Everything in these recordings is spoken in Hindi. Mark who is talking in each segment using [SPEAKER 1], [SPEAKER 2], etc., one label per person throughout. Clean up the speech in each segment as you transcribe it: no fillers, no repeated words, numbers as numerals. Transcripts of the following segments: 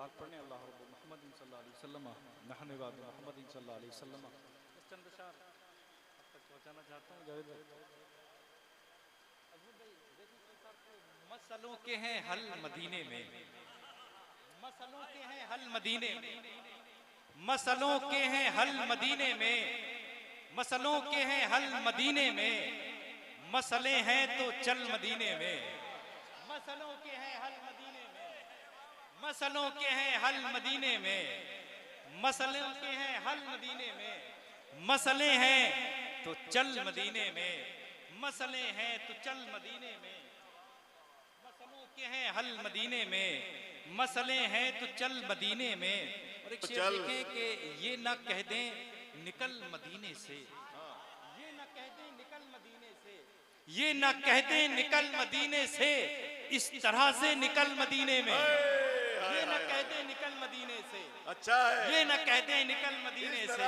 [SPEAKER 1] पाक पढ़ने अल्लाह रब्बु मोहम्मद सल्लल्लाहु अलैहि वसल्लम नहनु व मोहम्मद सल्लल्लाहु अलैहि वसल्लम। चंद अशआर अब तक पहुंचाना चाहता हूं जावेद भाई। मसलों के हैं हल मदीने में, मसलों के हैं हल मदीने में, मसलों के हैं हल मदीने में, मसलों के हैं हल मदीने में, मसले हैं तो चल मदीने में। मसलों के हैं हल मदीने में, मसलों के हैं हल मदीने में, मसलों के हैं हल मदीने में, मसले हैं तो चल मदीने में, मसले हैं तो चल मदीने में। मसलों के हैं हल मदीने में, मसले हैं तो चल मदीने में। और एक शेर देखें कि ये ना कह दें निकल मदीने से, ये ना कह दें निकल मदीने से, ये ना कह दें निकल मदीने से, इस तरह से निकल मदीने में। ये ना कह दें निकल मदीने से,
[SPEAKER 2] अच्छा है।
[SPEAKER 1] ये ना कह दें निकल मदीने से,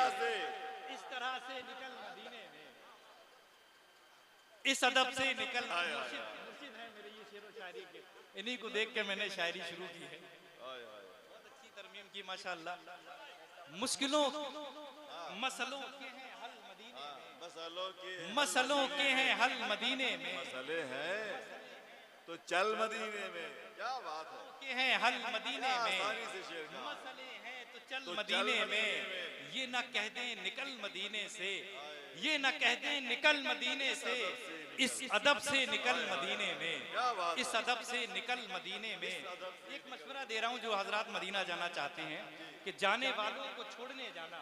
[SPEAKER 1] इस तरह से निकल मदीने में, इस अदब से निकल। मुर्शिद है मेरे ये शेर व शायरी के, इन्हीं को देख के मैंने शायरी शुरू की है। बहुत अच्छी तरमीम की माशाअल्लाह। मुश्किलों मसलों के हैं हल मदीने में, मसलों के हैं हल मदीने में,
[SPEAKER 2] मसले हैं तो चल मदीने में। क्या बात है।
[SPEAKER 1] के हैं हल मदीने में,
[SPEAKER 2] मसले
[SPEAKER 1] हैं तो चल मदीने में। ये ना कह दें निकल मदीने से, ये ना कह दें निकल मदीने से, इस अदब से निकल मदीने में, इस अदब से निकल मदीने में। एक मशवरा दे रहा हूँ जो हजरात मदीना जाना चाहते हैं कि जाने वालों को छोड़ने जाना,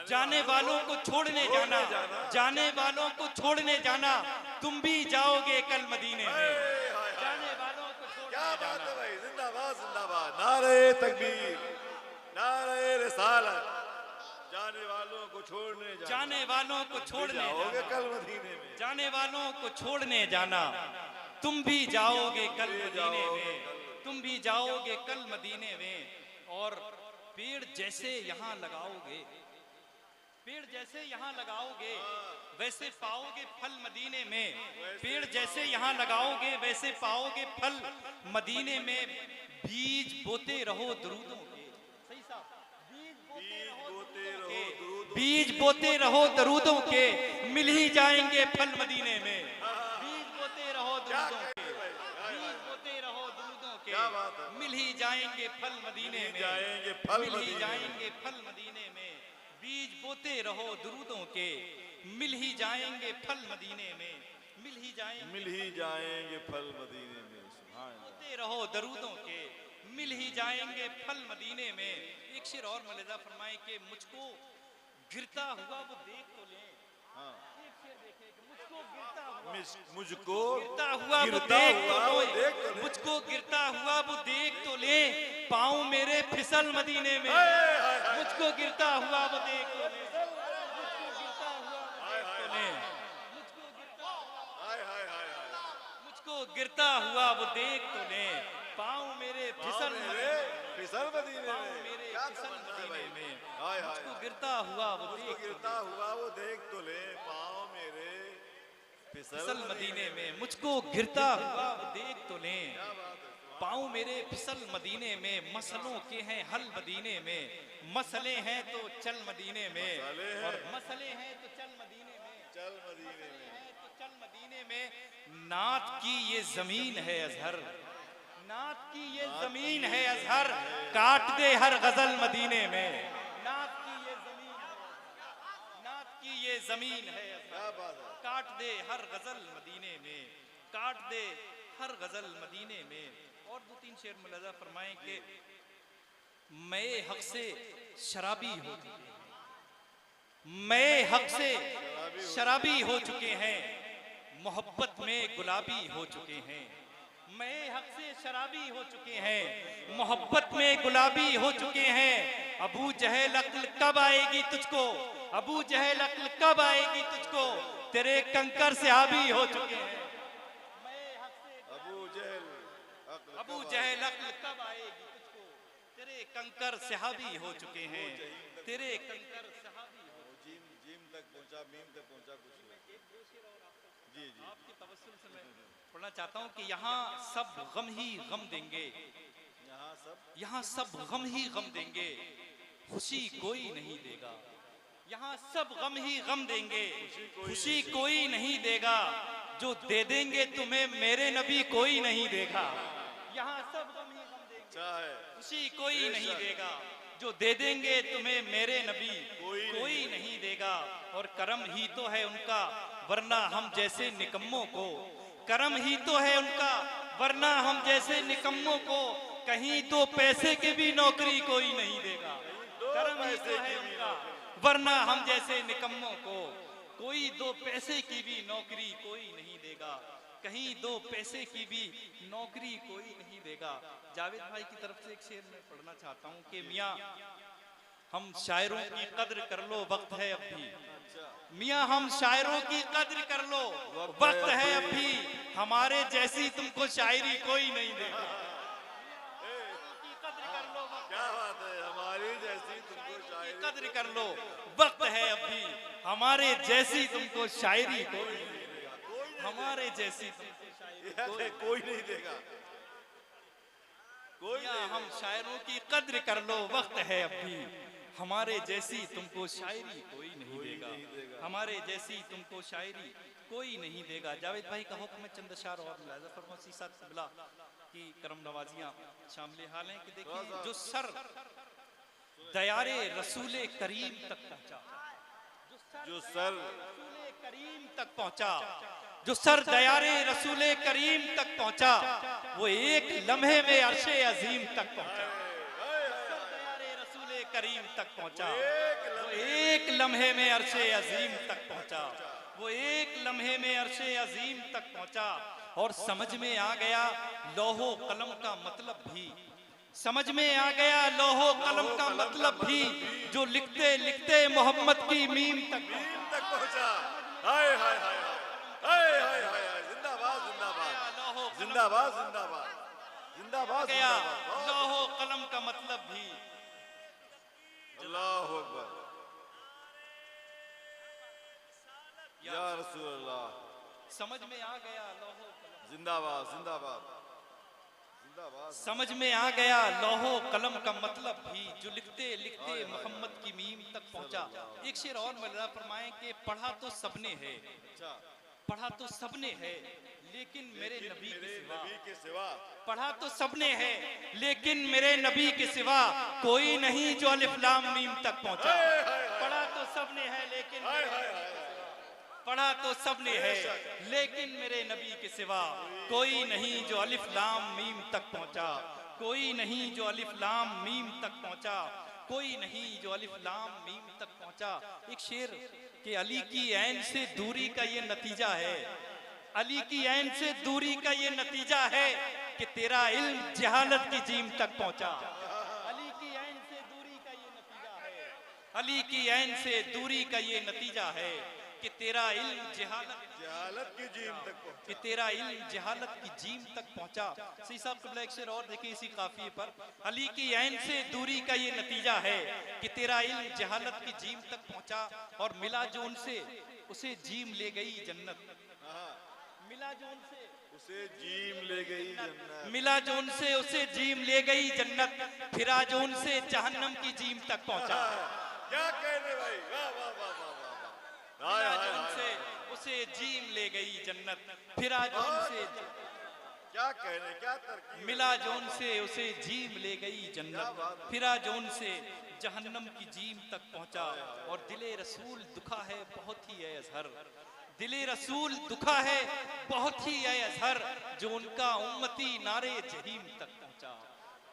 [SPEAKER 1] जाने वालों को छोड़ने जाना, जाने वालों को छोड़ने जाना, तुम भी जाओगे कल मदीने में। जाने वालों को छोड़ने
[SPEAKER 2] क्या बात
[SPEAKER 1] जाना।
[SPEAKER 2] है भाई। जिंदाबाद जिंदाबाद। नारे तकबीर, नारे रिसालत। जाने वालों को छोड़ने जाना,
[SPEAKER 1] जाने वालों को छोड़ने
[SPEAKER 2] जाओगे
[SPEAKER 1] जाना,
[SPEAKER 2] कल मदीने में।
[SPEAKER 1] जाने वालों को छोड़ने जाना, तुम भी जाओगे कल मदीने में, तुम भी जाओगे कल मदीने में। और पेड़ जैसे यहाँ लगाओगे, पेड़ जैसे यहाँ लगाओगे वैसे पाओगे फल मदीने में। पेड़ जैसे यहाँ लगाओगे वैसे पाओगे फल मदीने में। बीज बोते रहो दुरूदों के, सही साहब, बीज बोते रहो दरूदों के, मिल ही जाएंगे फल मदीने में। बीज बोते रहो दरूदों के, बीज बोते रहो दरूदों के, मिल ही जाएंगे फल मदीने में, मिल ही जाएंगे फल मदीने में। बीज बोते रहो दरूदों के, मिल ही जाएंगे फल मदीने में, मिल ही
[SPEAKER 2] जाएंगे फल मदीने में।
[SPEAKER 1] बोते रहो दरूदों के, मिल ही जाएंगे फल मदीने में। एक शेर और मलेदा फरमाए कि मुझको गिरता हुआ वो देख तो ले। एक शेर देखे कि मुझको गिरता हुआ,
[SPEAKER 2] मुझको
[SPEAKER 1] गिरता हुआ वो देख तो ले, मुझको गिरता हुआ वो देख तो ले, पाँव मेरे फिसल मदीने में। मुझको गिरता हुआ वो देख तो ले, मुझको गिरता हुआ वो देख तो ले, मुझको गिरता हुआ वो देख तो ले, पाँव मेरे फिसल मदीने में, पाँव मेरे फिसल मदीने में। मुझको गिरता हुआ वो देख तो ले,
[SPEAKER 2] पाँव मेरे
[SPEAKER 1] फिसल मदीने में। मुझको गिरता हुआ वो देख तो ले, पाँव मेरे फिसल मदीने में। मसलों के हैं हल मदीने में, मसले हैं तो चल मदीने में, और मसले हैं तो चल मदीने में,
[SPEAKER 2] चल मदीने में,
[SPEAKER 1] तो चल मदीने में। नात की ये जमीन है अजहर, नात की ये जमीन है अजहर, काट दे हर गजल मदीने में। नात की ये जमीन है, नात की ये जमीन है अजहर, काट दे हर गजल मदीने में, काट दे हर गजल मदीने में। और दो तीन शेर मुलाजा फरमाएं कि मैं हक से शराबी हो चुके हैं, मैं हक से शराबी हो चुके हैं, मोहब्बत में गुलाबी हो चुके हैं। मैं हक से शराबी हो चुके हैं, मोहब्बत में गुलाबी हो चुके हैं। अबू जहल अक्ल कब आएगी तुझको, अबू जहल अक्ल कब आएगी तुझको, तेरे कंकर से हावी हो चुके हैं। अबू जहल अक्ल कब आएगी तुझको, तेरे कंकर से हावी हो चुके हैं, तेरे कंकर से हावी हो।
[SPEAKER 2] जीम तक पहुंचा, मीम तक पहुंचा कुछ। जी जी,
[SPEAKER 1] आपके तवस्सुल से मैं पढ़ना चाहता हूँ कि यहाँ सब गम ही गम देंगे, यहाँ सब गम ही गम देंगे, खुशी कोई नहीं देगा। यहाँ सब गम ही गम देंगे, खुशी कोई नहीं देगा। जो दे देंगे तुम्हें मेरे नबी कोई नहीं देगा। यहाँ सब गम ही गम देंगे, खुशी कोई नहीं देगा। जो दे देंगे तुम्हें मेरे नबी कोई नहीं देगा। और करम ही तो है उनका, वरना हम जैसे निकम्मों को, करम ही तो है उनका, वरना हम जैसे निकम्मों को कहीं तो पैसे के भी नौकरी कोई नहीं देगा। करम ही तो है उनका, वरना हम जैसे निकम्मों को कोई दो पैसे की भी नौकरी कोई नहीं देगा। कहीं दो पैसे की भी नौकरी कोई नहीं देगा। जावेद भाई की तरफ से एक शेर मैं पढ़ना चाहता हूँ कि मियाँ हम शायरों की कद्र कर लो, वक्त है अब भी। मियाँ हम शायरों की कद्र कर लो, वक्त है अब भी। हमारे जैसी तुमको शायरी कोई नहीं देगा।
[SPEAKER 2] क्या बात है, हमारी जैसी तुमको शायरी
[SPEAKER 1] कद्र कर लो, वक्त है अब भी। हमारे जैसी तुमको शायरी कोई नहीं देगा। हमारे जैसी तुमको शायरी
[SPEAKER 2] कोई नहीं देगा।
[SPEAKER 1] हम शायरों की कद्र कर लो, वक्त है अब भी। हमारे जैसी तुमको शायरी कोई नहीं देगा। हमारे जैसी तुमको शायरी कोई नहीं देगा। जावेद भाई का हुक्म में चंद अशार और मुलाहिजा फरमाओ। सीसा क़िबला की करम नवाजियां शामिल हाल हैं कि देखिए जो सर दयारे रसूले करीम तक पहुंचा,
[SPEAKER 2] जो सर
[SPEAKER 1] रसूले करीम तक पहुंचा, जो सर दयारे रसूले करीम तक पहुंचा, वो एक लम्हे में अर्शे अजीम तक पहुंचा। सर दयारे रसूले करीम तक पहुंचा, वो एक लम्हे में अर्शे अजीम तक पहुंचा। वो एक लम्हे में अर्शे अजीम तक पहुंचा। और समझ में आ गया लौहो कलम का मतलब भी, समझ में आ गया लौहो कलम का मतलब भी। जो लिखते लिखते मोहम्मद की मीम तक
[SPEAKER 2] पहुंचा। हाय हाय हाय हाय हाय हाय, जिंदाबाद जिंदाबाद जिंदाबाद जिंदाबाद जिंदाबाद
[SPEAKER 1] गया लौहो कलम का मतलब भी।
[SPEAKER 2] अल्लाहु अकबर, या रसूल अल्लाह।
[SPEAKER 1] समझ में आ गया लौहो कलम,
[SPEAKER 2] जिंदाबाद जिंदाबाद जिंदाबाद।
[SPEAKER 1] समझ में आ गया लौहो कलम का मतलब भी। जो लिखते लिखते मोहम्मद की मीम तक पहुंचा। एक शेर और मौलाना फरमाएं कि पढ़ा तो सबने है, पढ़ा तो सबने है, लेकिन मेरे नबी के सिवा, पढ़ा तो सबने है लेकिन मेरे नबी के सिवा कोई नहीं जो अलिफ लाम मीम तक पहुंचा। पढ़ा तो सबने है लेकिन, पढ़ा तो सबने है लेकिन मेरे नबी के सिवा कोई नहीं जो अलिफ लाम मीम तक पहुंचा। कोई नहीं जो अलिफ लाम मीम तक पहुंचा। कोई नहीं जो अलिफ लाम मीम तक पहुंचा। एक शेर कि अली की ऐन से दूरी का ये नतीजा है, अली की ऐन से दूरी का ये नतीजा है कि तेरा इल्म जहालत की जीम तक पहुंचा। अली की ऐन से दूरी का ये नतीजा है, अली की ऐन से दूरी का ये नतीजा है कि तेरा इल्म जहालत की जीम तक पहुंचा, कि तेरा इल्म जहालत की जीम तक पहुंचा। सही साहब क़िबला एक शेर और देखिए इसी काफिये पर। अली की ऐन से दूरी का ये नतीजा है कि तेरा इल्म जहालत की जीम तक पहुंचा। और मिला जो उनसे उसे जीम ले गई जन्नत, मिला जो उनसे
[SPEAKER 2] उसे जीम ले गई जन्नत,
[SPEAKER 1] मिला जो उनसे उसे जीम ले गई जन्नत। फिरा जो उनसे जहन्नम की जीम तक पहुंचा।
[SPEAKER 2] क्या कहने भाई, वाह वाह वाह वाह वाह।
[SPEAKER 1] मिला जो उनसे उसे जीम ले गई जन्नत। फिरा जो उनसे,
[SPEAKER 2] क्या कहने, क्या तरकीब।
[SPEAKER 1] मिला जो उनसे उसे जीम ले गई जन्नत। फिरा जो उनसे जहन्नम की जीम तक पहुंचा। और दिले रसूल दुखा है बहुत ही है अजहर, दिले रसूल दुखा है बहुत ही है अजहर। जो उनका उम्मती नारे जहीम तक पहुंचा।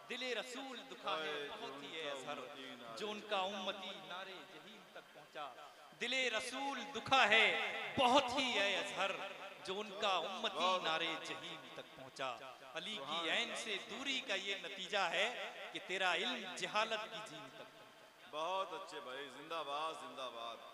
[SPEAKER 1] दिले रसूल दुखा है बहुत ही है अजहर। जो उनका उम्मती नारे जहीम तक पहुंचा। दिले रसूल दुखा है बहुत ही है अजहर। जो उनका उम्मती नारे जहीम तक पहुंचा। अली की ऐन से दूरी का ये नतीजा है कि तेरा इल्म जहालत की जीम तक।
[SPEAKER 2] बहुत अच्छे भाई, जिंदाबाद जिंदाबाद।